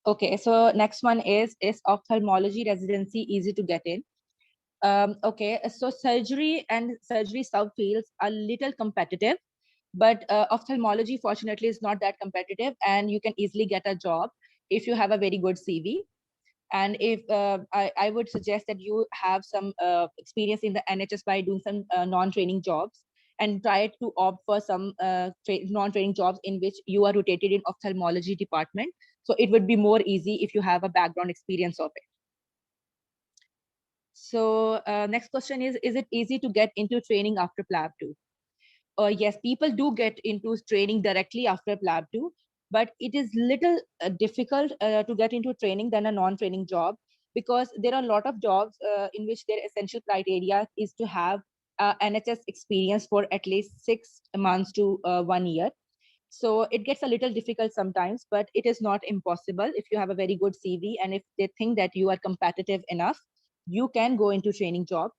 Okay, so next one is ophthalmology residency easy to get in? Okay, so surgery and surgery subfields are little competitive, but ophthalmology fortunately is not that competitive, and you can easily get a job if you have a very good CV. And if I would suggest that you have some experience in the NHS by doing some non-training jobs, and try to opt for some non-training jobs in which you are rotated in ophthalmology department. So it would be more easy if you have a background experience of it. So next question is it easy to get into training after PLAB 2? Yes, people do get into training directly after PLAB 2, but it is little difficult to get into training than a non-training job, because there are a lot of jobs in which their essential criteria is to have NHS experience for at least 6 months to 1 year. So it gets a little difficult sometimes, but it is not impossible. If you have a very good CV and if they think that you are competitive enough, you can go into training job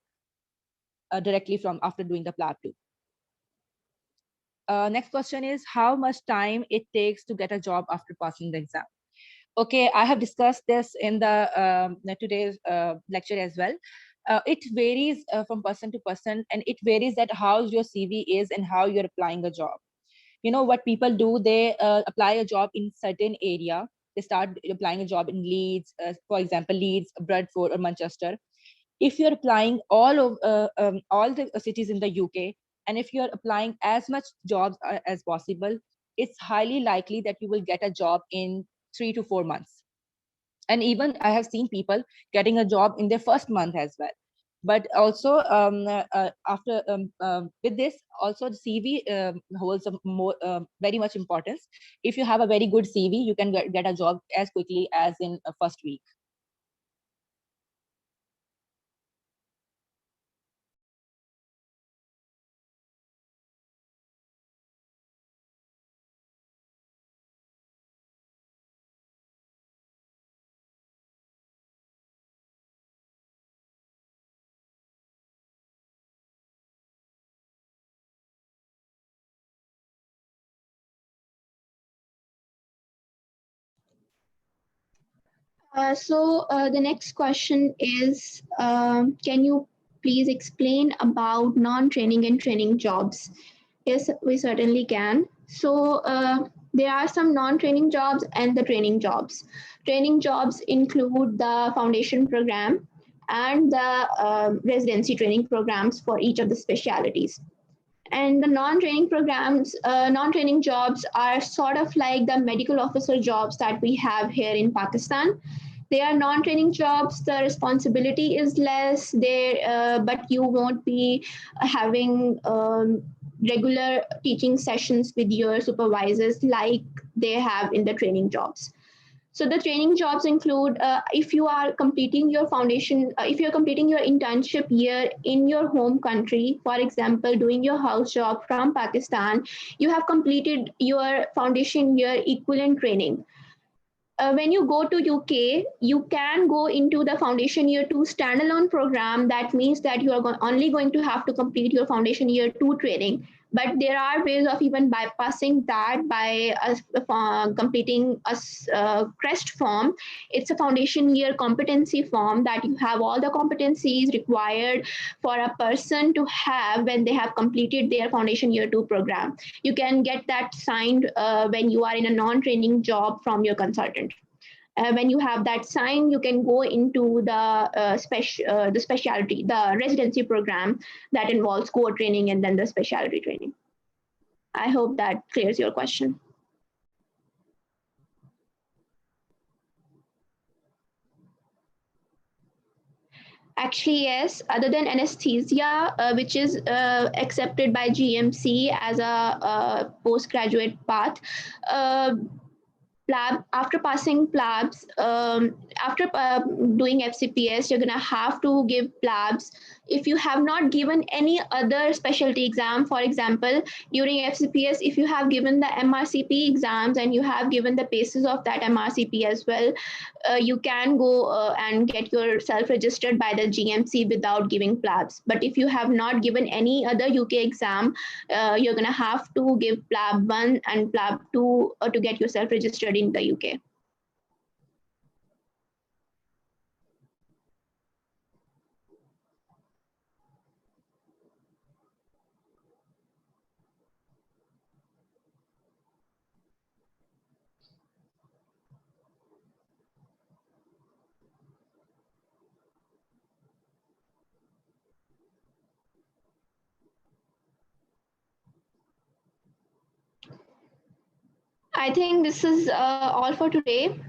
directly from after doing the PLAB 2. Next question is how much time it takes to get a job after passing the exam. Okay, I have discussed this in the today's lecture as well. It varies from person to person, and it varies that how your CV is and how you're applying a job. You know what people do, they apply a job in certain area. They start applying a job in Leeds, for example, Leeds, Bradford, or Manchester. If you're applying all the cities in the UK, and if you're applying as much jobs as possible, it's highly likely that you will get a job in 3 to 4 months. And even I have seen people getting a job in their first month as well. But also after with this also, the CV holds a more very much importance. If you have a very good CV, you can get a job as quickly as in a first week. The next question is, can you please explain about non-training and training jobs? Yes, we certainly can. There are some non-training jobs and the training jobs. Training jobs include the foundation program and the residency training programs for each of the specialities. And the non-training programs, non-training jobs are sort of like the medical officer jobs that we have here in Pakistan. They are non-training jobs. The responsibility is less there, but you won't be having regular teaching sessions with your supervisors like they have in the training jobs. So the training jobs include if you are completing your foundation, if you're completing your internship year in your home country, for example, doing your house job from Pakistan, you have completed your foundation year equivalent training. When you go to UK, you can go into the Foundation Year 2 standalone program. That means that you are only going to have to complete your Foundation Year 2 training. But there are ways of even bypassing that by completing a CREST form. It's a Foundation Year competency form that you have all the competencies required for a person to have when they have completed their Foundation Year 2 program. You can get that signed when you are in a non-training job from your consultant. When you have that sign, you can go into the specialty, the residency program that involves core training and then the specialty training. I hope that clears your question. Actually, yes. Other than anesthesia, which is accepted by GMC as a postgraduate path, PLAB, after passing PLABs, after doing FCPS, you're gonna have to give PLABs. If you have not given any other specialty exam, for example, during FCPS, if you have given the MRCP exams and you have given the basis of that MRCP as well, you can go and get yourself registered by the GMC without giving PLABs. But if you have not given any other UK exam, you're going to have to give PLAB 1 and PLAB 2 to get yourself registered in the UK. I think this is all for today.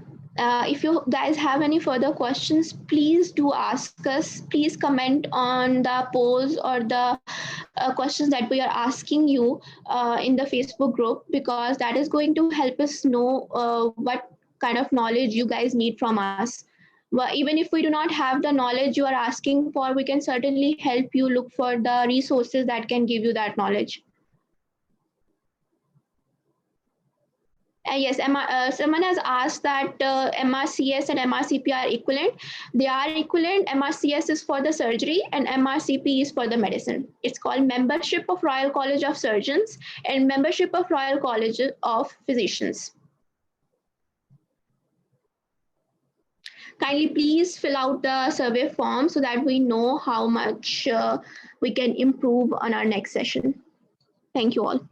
If you guys have any further questions, please do ask us. Please comment on the post or the questions that we are asking you in the Facebook group, because that is going to help us know what kind of knowledge you guys need from us. Well, even if we do not have the knowledge you are asking for, we can certainly help you look for the resources that can give you that knowledge. Yes, someone has asked that MRCS and MRCP are equivalent. They are equivalent. MRCS is for the surgery and MRCP is for the medicine. It's called Membership of Royal College of Surgeons and Membership of Royal College of Physicians. Kindly please fill out the survey form so that we know how much we can improve on our next session. Thank you all.